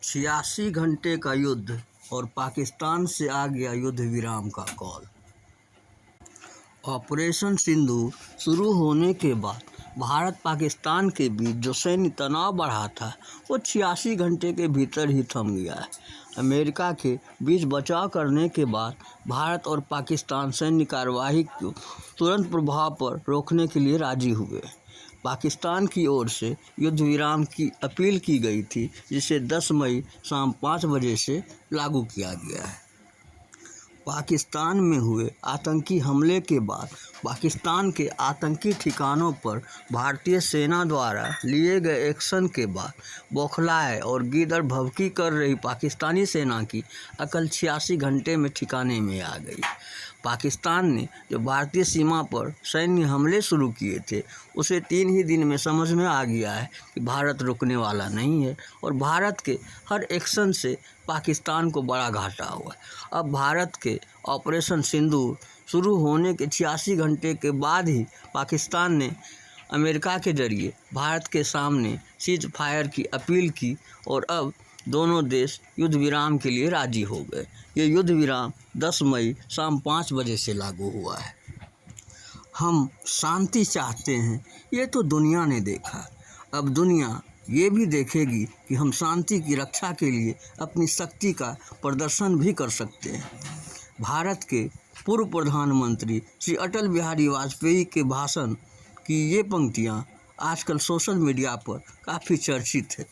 86 घंटे का युद्ध और पाकिस्तान से आ गया युद्ध विराम का कॉल। ऑपरेशन सिंदूर शुरू होने के बाद भारत पाकिस्तान के बीच जो सैन्य तनाव बढ़ा था वो 86 घंटे के भीतर ही थम गया है। अमेरिका के बीच बचाव करने के बाद भारत और पाकिस्तान सैन्य कार्रवाई को तुरंत प्रभाव पर रोकने के लिए राजी हुए। पाकिस्तान की ओर से युद्ध विराम की अपील की गई थी, जिसे 10 मई शाम 5 बजे से लागू किया गया है। पाकिस्तान में हुए आतंकी हमले के बाद पाकिस्तान के आतंकी ठिकानों पर भारतीय सेना द्वारा लिए गए एक्शन के बाद बौखलाए और गीदड़ भभकी कर रही पाकिस्तानी सेना की अकल 86 घंटे में ठिकाने में आ गई। पाकिस्तान ने जो भारतीय सीमा पर सैन्य हमले शुरू किए थे उसे 3 ही दिन में समझ में आ गया है कि भारत रुकने वाला नहीं है और भारत के हर एक्शन से पाकिस्तान को बड़ा घाटा हुआ। अब भारत के ऑपरेशन सिंदूर शुरू होने के 86 घंटे के बाद ही पाकिस्तान ने अमेरिका के जरिए भारत के सामने सीज फायर की अपील की और अब दोनों देश युद्ध विराम के लिए राजी हो गए। ये युद्ध विराम 10 मई शाम 5 बजे से लागू हुआ है। हम शांति चाहते हैं, ये तो दुनिया ने देखा। अब दुनिया ये भी देखेगी कि हम शांति की रक्षा के लिए अपनी शक्ति का प्रदर्शन भी कर सकते हैं। भारत के पूर्व प्रधानमंत्री श्री अटल बिहारी वाजपेयी के भाषण की ये पंक्तियाँ आजकल सोशल मीडिया पर काफ़ी चर्चित है,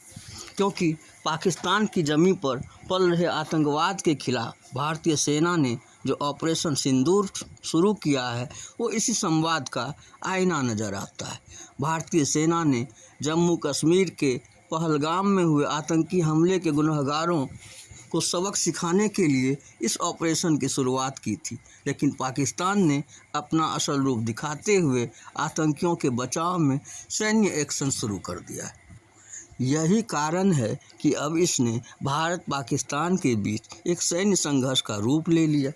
क्योंकि पाकिस्तान की ज़मीन पर पल रहे आतंकवाद के खिलाफ भारतीय सेना ने जो ऑपरेशन सिंदूर शुरू किया है वो इसी संवाद का आईना नज़र आता है। भारतीय सेना ने जम्मू कश्मीर के पहलगाम में हुए आतंकी हमले के गुनहगारों को सबक सिखाने के लिए इस ऑपरेशन की शुरुआत की थी, लेकिन पाकिस्तान ने अपना असल रूप दिखाते हुए आतंकियों के बचाव में सैन्य एक्शन शुरू कर दिया है। यही कारण है कि अब इसने भारत पाकिस्तान के बीच एक सैन्य संघर्ष का रूप ले लिया।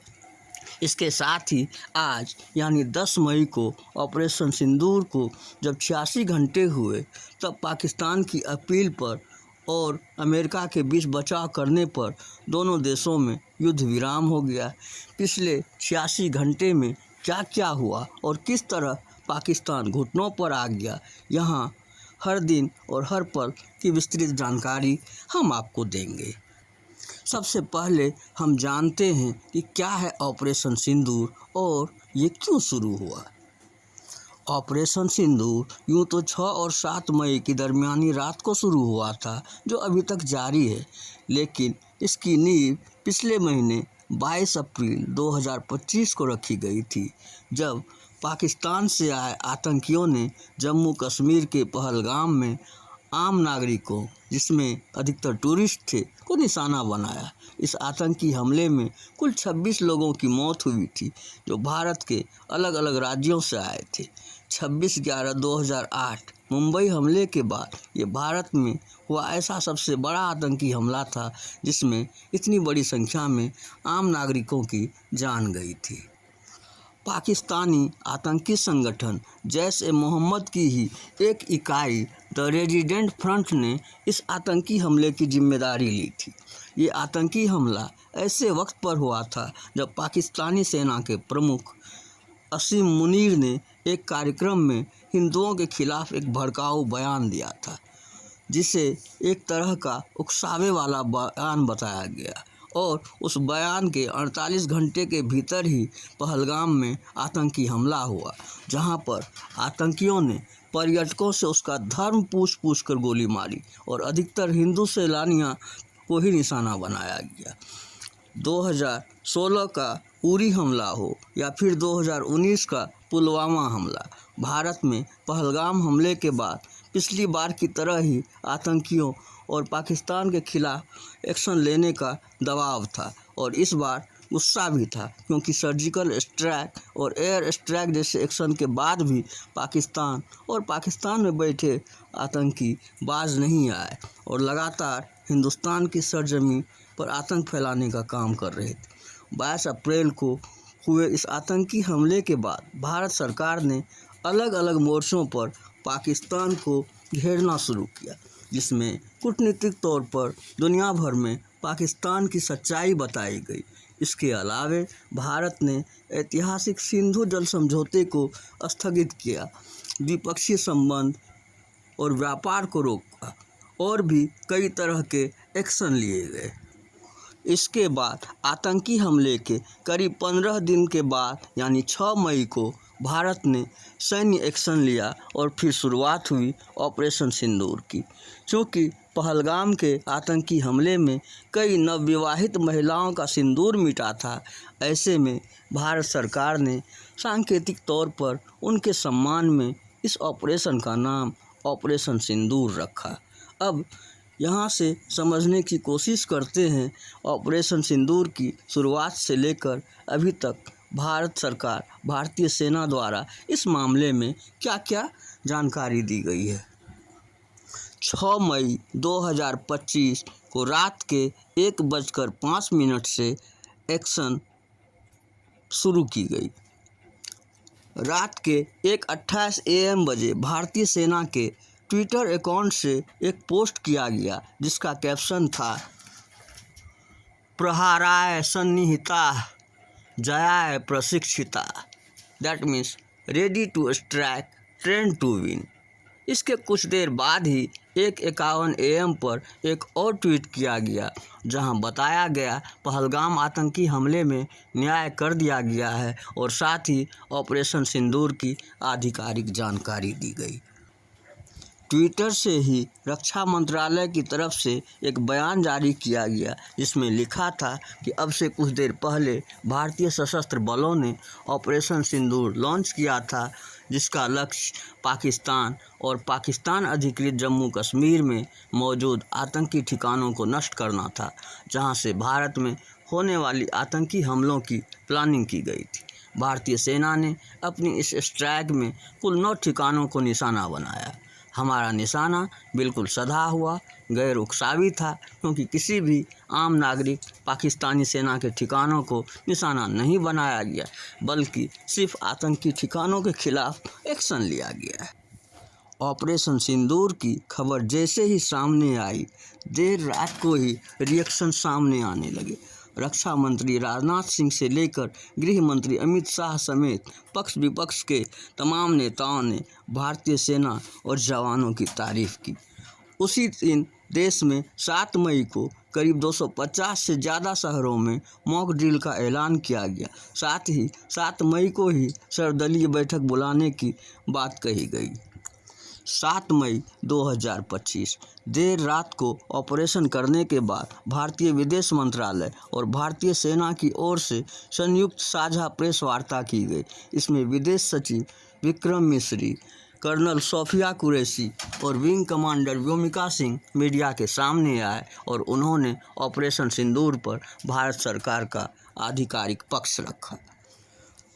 इसके साथ ही आज यानी 10 मई को ऑपरेशन सिंदूर को जब 86 घंटे हुए तब पाकिस्तान की अपील पर और अमेरिका के बीच बचाव करने पर दोनों देशों में युद्ध विराम हो गया। पिछले 86 घंटे में क्या क्या हुआ और किस तरह पाकिस्तान घुटनों पर आ गया, यहाँ हर दिन और हर पल की विस्तृत जानकारी हम आपको देंगे। सबसे पहले हम जानते हैं कि क्या है ऑपरेशन सिंदूर और ये क्यों शुरू हुआ। ऑपरेशन सिंदूर यूँ तो 6 और 7 मई की दरमियानी रात को शुरू हुआ था, जो अभी तक जारी है, लेकिन इसकी नींव पिछले महीने 22 अप्रैल 2025 को रखी गई थी, जब पाकिस्तान से आए आतंकियों ने जम्मू कश्मीर के पहलगाम में आम नागरिकों, जिसमें अधिकतर टूरिस्ट थे, को निशाना बनाया। इस आतंकी हमले में कुल 26 लोगों की मौत हुई थी, जो भारत के अलग अलग राज्यों से आए थे। 26/11/2008 मुंबई हमले के बाद ये भारत में हुआ ऐसा सबसे बड़ा आतंकी हमला था, जिसमें इतनी बड़ी संख्या में आम नागरिकों की जान गई थी। पाकिस्तानी आतंकी संगठन जैश-ए-मोहम्मद की ही एक इकाई द रेजिडेंट फ्रंट ने इस आतंकी हमले की जिम्मेदारी ली थी। ये आतंकी हमला ऐसे वक्त पर हुआ था जब पाकिस्तानी सेना के प्रमुख असीम मुनीर ने एक कार्यक्रम में हिंदुओं के खिलाफ एक भड़काऊ बयान दिया था, जिसे एक तरह का उकसावे वाला बयान बताया गया और उस बयान के 48 घंटे के भीतर ही पहलगाम में आतंकी हमला हुआ, जहां पर आतंकियों ने पर्यटकों से उसका धर्म पूछ कर गोली मारी और अधिकतर हिंदू सैलानियों को ही निशाना बनाया गया। 2016 का उरी हमला हो या फिर 2019 का पुलवामा हमला, भारत में पहलगाम हमले के बाद पिछली बार की तरह ही आतंकियों और पाकिस्तान के खिलाफ एक्शन लेने का दबाव था और इस बार गुस्सा भी था, क्योंकि सर्जिकल स्ट्राइक और एयर स्ट्राइक जैसे एक्शन के बाद भी पाकिस्तान और पाकिस्तान में बैठे आतंकी बाज नहीं आए और लगातार हिंदुस्तान की सरजमीं पर आतंक फैलाने का काम कर रहे थे। 22 अप्रैल को हुए इस आतंकी हमले के बाद भारत सरकार ने अलग अलग मोर्चों पर पाकिस्तान को घेरना शुरू किया। जिसमें कूटनीतिक तौर पर दुनिया भर में पाकिस्तान की सच्चाई बताई गई। इसके अलावे भारत ने ऐतिहासिक सिंधु जल समझौते को स्थगित किया, द्विपक्षीय संबंध और व्यापार को रोका और भी कई तरह के एक्शन लिए गए। इसके बाद आतंकी हमले के करीब 15 दिन के बाद यानी 6 मई को भारत ने सैन्य एक्शन लिया और फिर शुरुआत हुई ऑपरेशन सिंदूर की। चूँकि पहलगाम के आतंकी हमले में कई नवविवाहित महिलाओं का सिंदूर मिटा था, ऐसे में भारत सरकार ने सांकेतिक तौर पर उनके सम्मान में इस ऑपरेशन का नाम ऑपरेशन सिंदूर रखा। अब यहाँ से समझने की कोशिश करते हैं ऑपरेशन सिंदूर की शुरुआत से लेकर अभी तक भारत सरकार, भारतीय सेना द्वारा इस मामले में क्या क्या जानकारी दी गई है। 6 मई 2025 को रात के 1:05 से एक्शन शुरू की गई। रात के 1:28 AM बजे भारतीय सेना के ट्विटर अकाउंट से एक पोस्ट किया गया जिसका कैप्शन था, प्रहाराय सन्निहिता जयाय प्रशिक्षिता, that means ready to strike train to win. इसके कुछ देर बाद ही 1:51 AM पर एक और ट्वीट किया गया जहां बताया गया पहलगाम आतंकी हमले में न्याय कर दिया गया है और साथ ही ऑपरेशन सिंदूर की आधिकारिक जानकारी दी गई। ट्विटर से ही रक्षा मंत्रालय की तरफ से एक बयान जारी किया गया जिसमें लिखा था कि अब से कुछ देर पहले भारतीय सशस्त्र बलों ने ऑपरेशन सिंदूर लॉन्च किया था, जिसका लक्ष्य पाकिस्तान और पाकिस्तान अधिकृत जम्मू कश्मीर में मौजूद आतंकी ठिकानों को नष्ट करना था, जहां से भारत में होने वाली आतंकी हमलों की प्लानिंग की गई थी। भारतीय सेना ने अपनी इस स्ट्राइक में कुल 9 ठिकानों को निशाना बनाया। हमारा निशाना बिल्कुल सधा हुआ गैर उकसावी था, क्योंकि किसी भी आम नागरिक पाकिस्तानी सेना के ठिकानों को निशाना नहीं बनाया गया, बल्कि सिर्फ आतंकी ठिकानों के खिलाफ एक्शन लिया गया है। ऑपरेशन सिंदूर की खबर जैसे ही सामने आई, देर रात को ही रिएक्शन सामने आने लगे। रक्षा मंत्री राजनाथ सिंह से लेकर गृह मंत्री अमित शाह समेत पक्ष विपक्ष के तमाम नेताओं ने भारतीय सेना और जवानों की तारीफ की। उसी दिन देश में 7 मई को करीब 250 से ज़्यादा शहरों में मॉक ड्रिल का ऐलान किया गया। साथ ही 7 मई को ही सर्वदलीय बैठक बुलाने की बात कही गई। 7 मई 2025 देर रात को ऑपरेशन करने के बाद भारतीय विदेश मंत्रालय और भारतीय सेना की ओर से संयुक्त साझा प्रेस वार्ता की गई। इसमें विदेश सचिव विक्रम मिश्री, कर्नल सोफिया कुरैशी और wing commander Vyomika Singh media के सामने आए और उन्होंने ऑपरेशन सिंदूर पर भारत सरकार का आधिकारिक पक्ष रखा।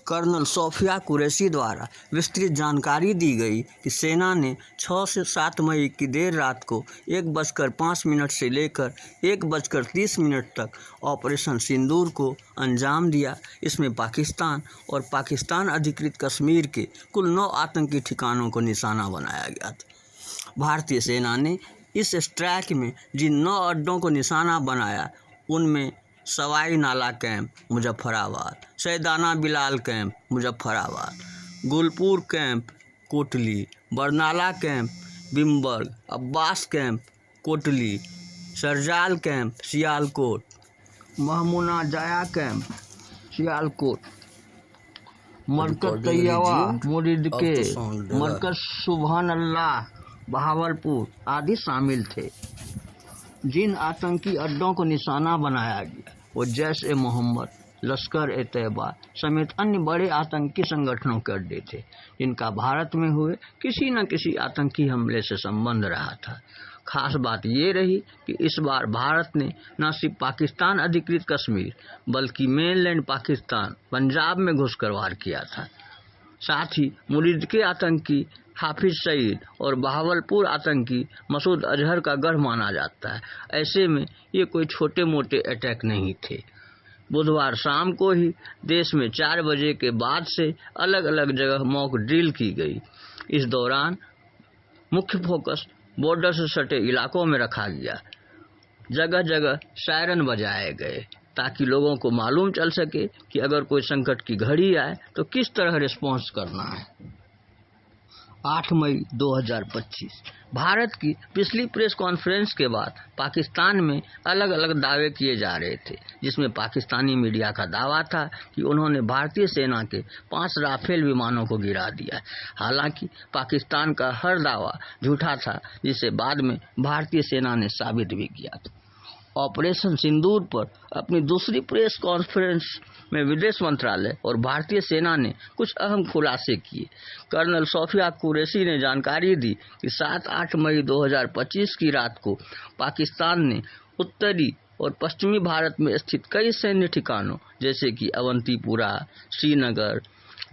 कर्नल सोफिया कुरैशी द्वारा विस्तृत जानकारी दी गई कि सेना ने 6 से 7 मई की देर रात को 1:05 से लेकर 1:30 तक ऑपरेशन सिंदूर को अंजाम दिया। इसमें पाकिस्तान और पाकिस्तान अधिकृत कश्मीर के कुल 9 आतंकी ठिकानों को निशाना बनाया गया था। भारतीय सेना ने इस स्ट्राइक में जिन 9 अड्डों को निशाना बनाया, उनमें Sawai Nala camp Muzaffarabad, Syedna Bilal camp Muzaffarabad, Gulpur camp Kotli, Barnala camp Bhimber, Abbas camp Kotli, Sarjal camp Sialkot, Mehmoona Joya camp Sialkot, Markaz Taiba Muridke, Markaz Subhan Allah Bahawalpur आदि शामिल थे। जिन आतंकी अड्डों को निशाना बनाया गया वो जैश-ए-मोहम्मद, लश्कर-ए-तैयबा समेत अन्य बड़े आतंकी संगठनों के अड्डे थे, जिनका भारत में हुए किसी न किसी आतंकी हमले से संबंध रहा था। खास बात ये रही कि इस बार भारत ने न सिर्फ पाकिस्तान अधिकृत कश्मीर बल्कि मेनलैंड पाकिस्तान पंजाब में घुसकर वार किया था। साथ ही मुरीद के आतंकी हाफिज सईद और बहावलपुर आतंकी मसूद अजहर का गढ़ माना जाता है। ऐसे में ये कोई छोटे मोटे अटैक नहीं थे। बुधवार शाम को ही देश में 4 बजे के बाद से अलग अलग जगह मॉक ड्रिल की गई। इस दौरान मुख्य फोकस बॉर्डर से सटे इलाकों में रखा गया। जगह जगह सायरन बजाए गए ताकि लोगों को मालूम चल सके कि अगर कोई संकट की घड़ी आए तो किस तरह रिस्पॉन्स करना है। 8 मई 2025 भारत की पिछली प्रेस कॉन्फ्रेंस के बाद पाकिस्तान में अलग अलग दावे किए जा रहे थे, जिसमें पाकिस्तानी मीडिया का दावा था कि उन्होंने भारतीय सेना के 5 राफेल विमानों को गिरा दिया। हालांकि पाकिस्तान का हर दावा झूठा था, जिसे बाद में भारतीय सेना ने साबित भी किया था। ऑपरेशन सिंदूर पर अपनी दूसरी प्रेस कॉन्फ्रेंस में विदेश मंत्रालय और भारतीय सेना ने कुछ अहम खुलासे किए। कर्नल सोफिया कुरैशी ने जानकारी दी कि 7-8 मई 2025 की रात को पाकिस्तान ने उत्तरी और पश्चिमी भारत में स्थित कई सैन्य ठिकानों जैसे कि अवंतीपुरा, श्रीनगर,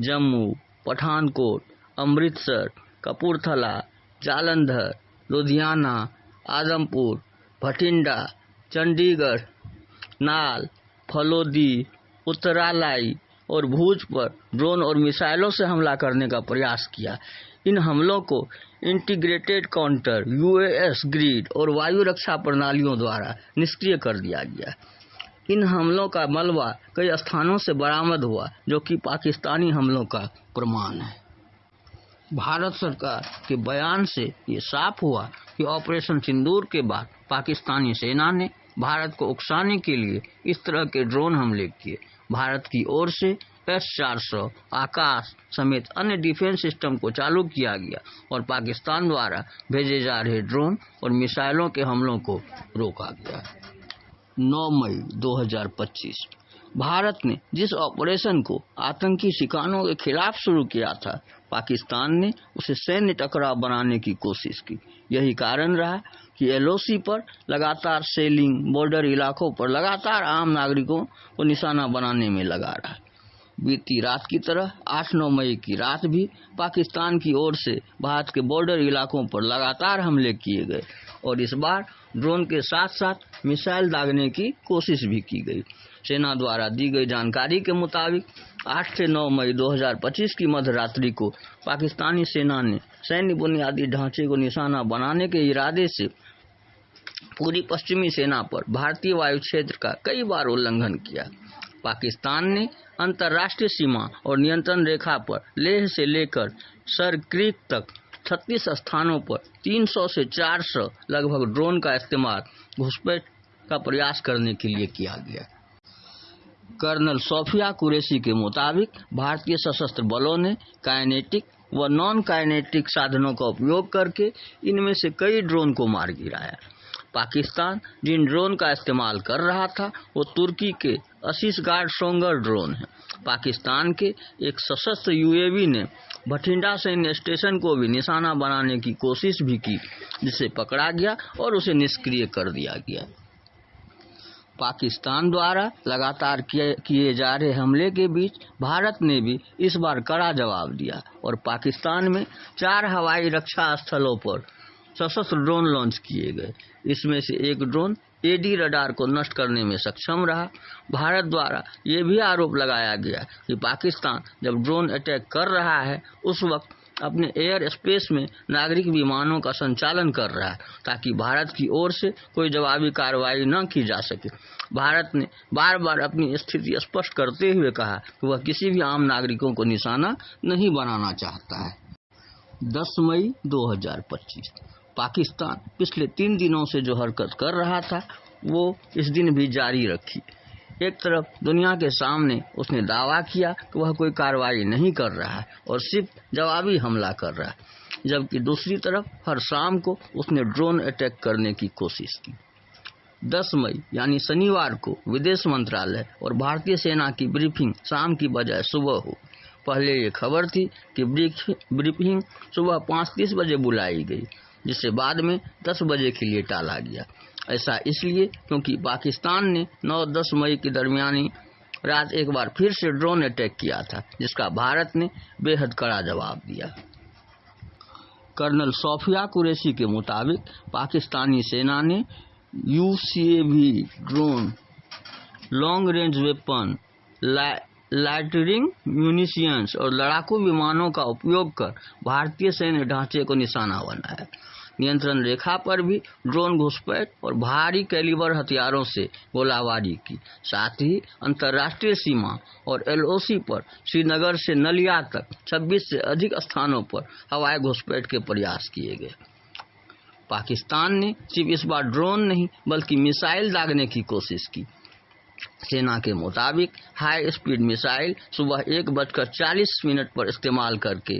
जम्मू, पठानकोट, अमृतसर, कपूरथला, जालंधर, लुधियाना, आदमपुर, भटिंडा, चंडीगढ़, नाल, फलोदी, उत्तरालाई और भूज पर ड्रोन और मिसाइलों से हमला करने का प्रयास किया। इन हमलों को इंटीग्रेटेड काउंटर, यूएस ग्रिड और वायु रक्षा प्रणालियों द्वारा निष्क्रिय कर दिया गया। इन हमलों का मलबा कई स्थानों से बरामद हुआ, जो कि पाकिस्तानी हमलों का प्रमाण है। भारत सरकार के बयान से ये साफ हुआ कि ऑपरेशन सिंदूर के बाद पाकिस्तानी सेना ने भारत को उकसाने के लिए इस तरह के ड्रोन हमले किए। भारत की ओर से S-400 आकाश समेत अन्य डिफेंस सिस्टम को चालू किया गया और पाकिस्तान द्वारा भेजे जा रहे ड्रोन और मिसाइलों के हमलों को रोका गया। 9 मई 2025 भारत ने जिस ऑपरेशन को आतंकी ठिकानों के खिलाफ शुरू किया था, पाकिस्तान ने उसे सैन्य टकराव बनाने की कोशिश की। यही कारण रहा कि LOC पर लगातार सेलिंग, बॉर्डर इलाकों पर लगातार आम नागरिकों को निशाना बनाने में लगा रहा। बीती रात की तरह 8-9 मई की रात भी पाकिस्तान की ओर से भारत के बॉर्डर इलाकों पर लगातार हमले किए गए और इस बार ड्रोन के साथ साथ मिसाइल दागने की कोशिश भी की गई। सेना द्वारा दी गई जानकारी के मुताबिक 8 से 9 मई 2025 की मध्यरात्रि को पाकिस्तानी सेना ने सैन्य बुनियादी ढांचे को निशाना बनाने के इरादे से पूरी पश्चिमी सेना पर भारतीय वायु क्षेत्र का कई बार उल्लंघन किया। पाकिस्तान ने अंतर्राष्ट्रीय सीमा और नियंत्रण रेखा पर लेह से लेकर सर क्रीक तक 36 स्थानों पर 300 से 400 लगभग ड्रोन का इस्तेमाल घुसपैठ का प्रयास करने के लिए किया गया। कर्नल सोफिया कुरैशी के मुताबिक भारतीय सशस्त्र बलों ने काइनेटिक व नॉन काइनेटिक साधनों का उपयोग करके इनमें से कई ड्रोन को मार गिराया। पाकिस्तान जिन ड्रोन का इस्तेमाल कर रहा था वो तुर्की के असीस गार्ड सोंगर ड्रोन है। पाकिस्तान के एक सशस्त्र UAV ने भटिंडा सैन्य स्टेशन को भी निशाना बनाने की कोशिश भी की, जिसे पकड़ा गया और उसे निष्क्रिय कर दिया गया। पाकिस्तान द्वारा लगातार किए जा रहे हमले के बीच भारत ने भी इस बार कड़ा जवाब दिया और पाकिस्तान में 4 हवाई रक्षा स्थलों पर सशस्त्र ड्रोन लॉन्च किए गए। इसमें से एक ड्रोन AD रडार को नष्ट करने में सक्षम रहा। भारत द्वारा ये भी आरोप लगाया गया कि पाकिस्तान जब ड्रोन अटैक कर रहा है उस वक्त अपने एयर स्पेस में नागरिक विमानों का संचालन कर रहा है ताकि भारत की ओर से कोई जवाबी कार्रवाई न की जा सके। भारत ने बार बार अपनी स्थिति स्पष्ट करते हुए कहा कि वह किसी भी आम नागरिकों को निशाना नहीं बनाना चाहता है। 10 मई 2025 पाकिस्तान पिछले 3 दिनों से जो हरकत कर रहा था वो इस दिन भी जारी रखी। एक तरफ दुनिया के सामने उसने दावा किया कि वह कोई कार्रवाई नहीं कर रहा है और सिर्फ जवाबी हमला कर रहा है, जबकि दूसरी तरफ हर शाम को उसने ड्रोन अटैक करने की कोशिश की। 10 मई यानी शनिवार को विदेश मंत्रालय और भारतीय सेना की ब्रीफिंग शाम की बजाय सुबह हो। पहले ये खबर थी कि ब्रीफिंग सुबह 5:30 बजे बुलाई गई, जिसे बाद में 10 बजे के लिए टाला गया। ऐसा इसलिए क्योंकि पाकिस्तान ने 9-10 मई की दरमियानी रात एक बार फिर से ड्रोन अटैक किया था, जिसका भारत ने बेहद कड़ा जवाब दिया। कर्नल सोफिया कुरैशी के मुताबिक पाकिस्तानी सेना ने UCAV drone, long range weapon, lightning munitions और लड़ाकू विमानों का उपयोग कर भारतीय सैन्य ढांचे को निशाना बनाया। नियंत्रण रेखा पर भी ड्रोन घुसपैठ और भारी कैलिबर हथियारों से गोलाबारी की। साथ ही अंतर्राष्ट्रीय सीमा और LOC पर श्रीनगर से नलिया तक 26 से अधिक स्थानों पर हवाई घुसपैठ के प्रयास किए गए। पाकिस्तान ने सिर्फ इस बार ड्रोन नहीं बल्कि मिसाइल दागने की कोशिश की। सेना के मुताबिक हाई स्पीड मिसाइल सुबह 1:40 पर इस्तेमाल करके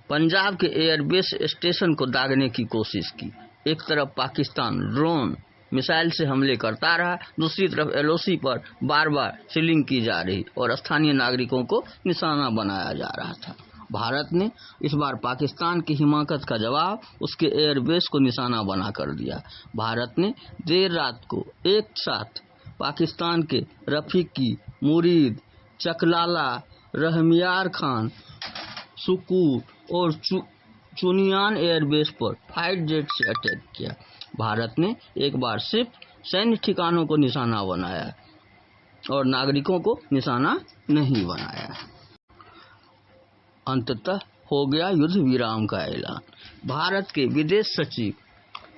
पंजाब के एयरबेस स्टेशन को दागने की कोशिश की। एक तरफ पाकिस्तान ड्रोन मिसाइल से हमले करता रहा, दूसरी तरफ LOC पर बार बार सीलिंग की जा रही और स्थानीय नागरिकों को निशाना बनाया जा रहा था। भारत ने इस बार पाकिस्तान की हिमाकत का जवाब उसके एयरबेस को निशाना बनाकर दिया। भारत ने देर रात को एक साथ पाकिस्तान के रफीकी, मुरीद, चकलाला, रहमियार खान, सुकूर और चुनियान एयरबेस पर फाइट जेट से अटैक किया। भारत ने एक बार सिर्फ सैन्य ठिकानों को निशाना बनाया और नागरिकों को निशाना नहीं बनाया। अंततः हो गया युद्ध विराम का ऐलान। भारत के विदेश सचिव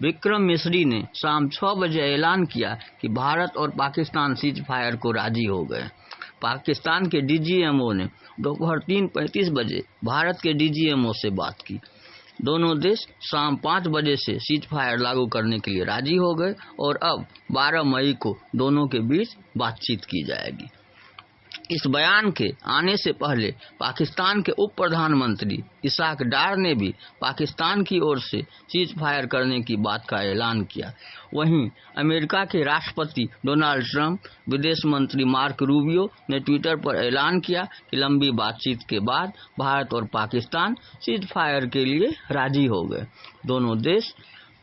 विक्रम मिस्री ने शाम 6 बजे ऐलान किया कि भारत और पाकिस्तान सीज फायर को राजी हो गए। पाकिस्तान के DGMO ने दोपहर 3:35 बजे भारत के DGMO से बात की। दोनों देश शाम 5 बजे से सीज फायर लागू करने के लिए राजी हो गए और अब 12 मई को दोनों के बीच बातचीत की जाएगी। इस बयान के आने से पहले पाकिस्तान के उप प्रधानमंत्री इसाक डार ने भी पाकिस्तान की ओर से सीज फायर करने की बात का ऐलान किया। वहीं अमेरिका के राष्ट्रपति डोनाल्ड ट्रंप, विदेश मंत्री मार्क रूबियो ने ट्विटर पर ऐलान किया कि लंबी बातचीत के बाद भारत और पाकिस्तान सीज फायर के लिए राजी हो गए। दोनों देश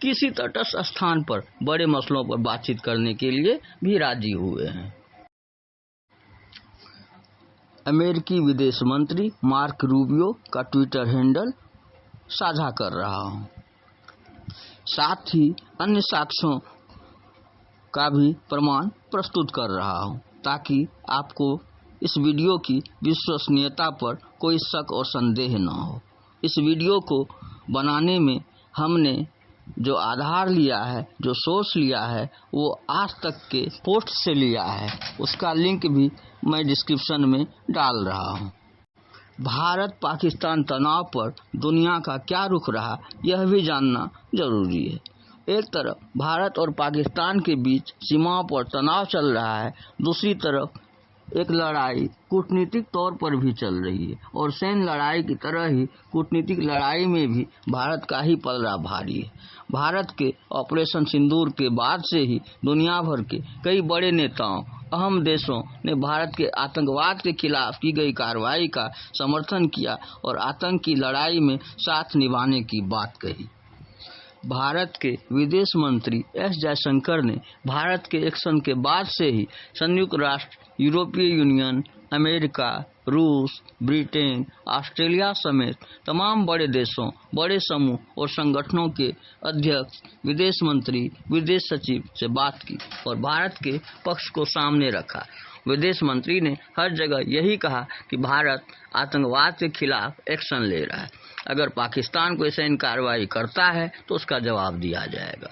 किसी तटस्थ स्थान पर बड़े मसलों पर बातचीत करने के लिए भी राजी हुए हैं। अमेरिकी विदेश मंत्री मार्क रूबियो का ट्विटर हैंडल साझा कर रहा हूं। साथ ही अन्य साक्ष्यों का भी प्रमाण प्रस्तुत कर रहा हूं ताकि आपको इस वीडियो की विश्वसनीयता पर कोई शक और संदेह न हो। इस वीडियो को बनाने में हमने जो आधार लिया है, जो सोर्स लिया है, वो आज तक के पोस्ट से लिया है। उसका लिंक भी मैं डिस्क्रिप्शन में डाल रहा हूँ। भारत पाकिस्तान तनाव पर दुनिया का क्या रुख रहा, यह भी जानना जरूरी है। एक तरफ भारत और पाकिस्तान के बीच सीमाओं पर तनाव चल रहा है, दूसरी तरफ एक लड़ाई कूटनीतिक तौर पर भी चल रही है और सैन्य लड़ाई की तरह ही कूटनीतिक लड़ाई में भी भारत का ही पलड़ा भारी है। भारत के ऑपरेशन सिंदूर के बाद से ही दुनिया भर के कई बड़े नेताओं, अहम देशों ने भारत के आतंकवाद के खिलाफ की गई कार्रवाई का समर्थन किया और आतंक की लड़ाई में साथ निभाने की बात कही। भारत के विदेश मंत्री एस जयशंकर ने भारत के एक्शन के बाद से ही संयुक्त राष्ट्र, यूरोपीय यूनियन, अमेरिका, रूस, ब्रिटेन, ऑस्ट्रेलिया समेत तमाम बड़े देशों, बड़े समूह और संगठनों के अध्यक्ष, विदेश मंत्री, विदेश सचिव से बात की और भारत के पक्ष को सामने रखा। विदेश मंत्री ने हर जगह यही कहा कि भारत आतंकवाद के खिलाफ एक्शन ले रहा है। अगर पाकिस्तान कोई सैन्य कार्रवाई करता है तो उसका जवाब दिया जाएगा।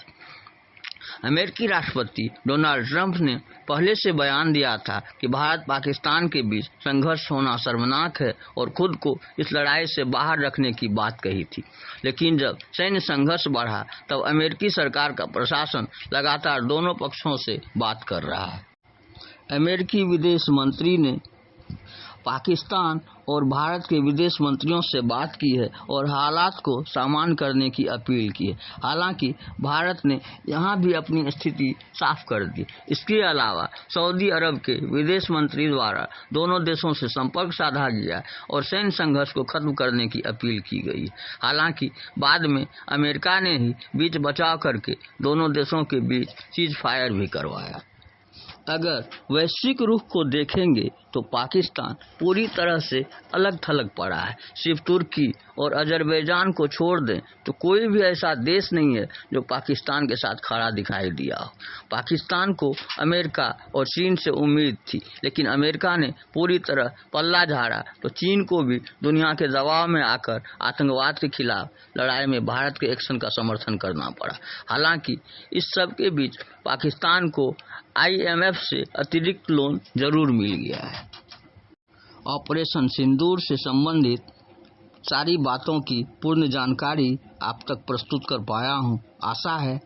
अमेरिकी राष्ट्रपति डोनाल्ड ट्रंप ने पहले से बयान दिया था कि भारत पाकिस्तान के बीच संघर्ष होना शर्मनाक है और खुद को इस लड़ाई से बाहर रखने की बात कही थी। लेकिन जब सैन्य संघर्ष बढ़ा तब अमेरिकी सरकार का प्रशासन लगातार दोनों पक्षों से बात कर रहा है। अमेरिकी विदेश मंत्री ने पाकिस्तान और भारत के विदेश मंत्रियों से बात की है और हालात को सामान्य करने की अपील की है। हालांकि भारत ने यहां भी अपनी स्थिति साफ कर दी। इसके अलावा सऊदी अरब के विदेश मंत्री द्वारा दोनों देशों से संपर्क साधा गया और सैन्य संघर्ष को खत्म करने की अपील की गई। हालांकि बाद में अमेरिका ने ही बीच बचाव करके दोनों देशों के बीच सीज फायर भी करवाया। अगर वैश्विक रुख को देखेंगे तो पाकिस्तान पूरी तरह से अलग थलग पड़ा है। सिर्फ तुर्की और अजरबैजान को छोड़ दें तो कोई भी ऐसा देश नहीं है जो पाकिस्तान के साथ खड़ा दिखाई दिया हो। पाकिस्तान को अमेरिका और चीन से उम्मीद थी, लेकिन अमेरिका ने पूरी तरह पल्ला झाड़ा तो चीन को भी दुनिया के दबाव में आकर आतंकवाद के खिलाफ लड़ाई में भारत के एक्शन का समर्थन करना पड़ा। हालांकि इस सब के बीच पाकिस्तान को IMF से अतिरिक्त लोन जरूर मिल गया है। ऑपरेशन सिंदूर से संबंधित सारी बातों की पूर्ण जानकारी आप तक प्रस्तुत कर पाया हूं। आशा है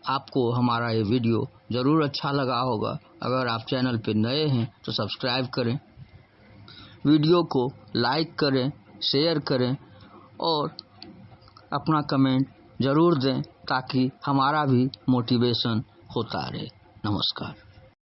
आपको हमारा ये वीडियो ज़रूर अच्छा लगा होगा। अगर आप चैनल पर नए हैं तो सब्सक्राइब करें, वीडियो को लाइक करें, शेयर करें और अपना कमेंट ज़रूर दें ताकि हमारा भी मोटिवेशन होता रहे। नमस्कार।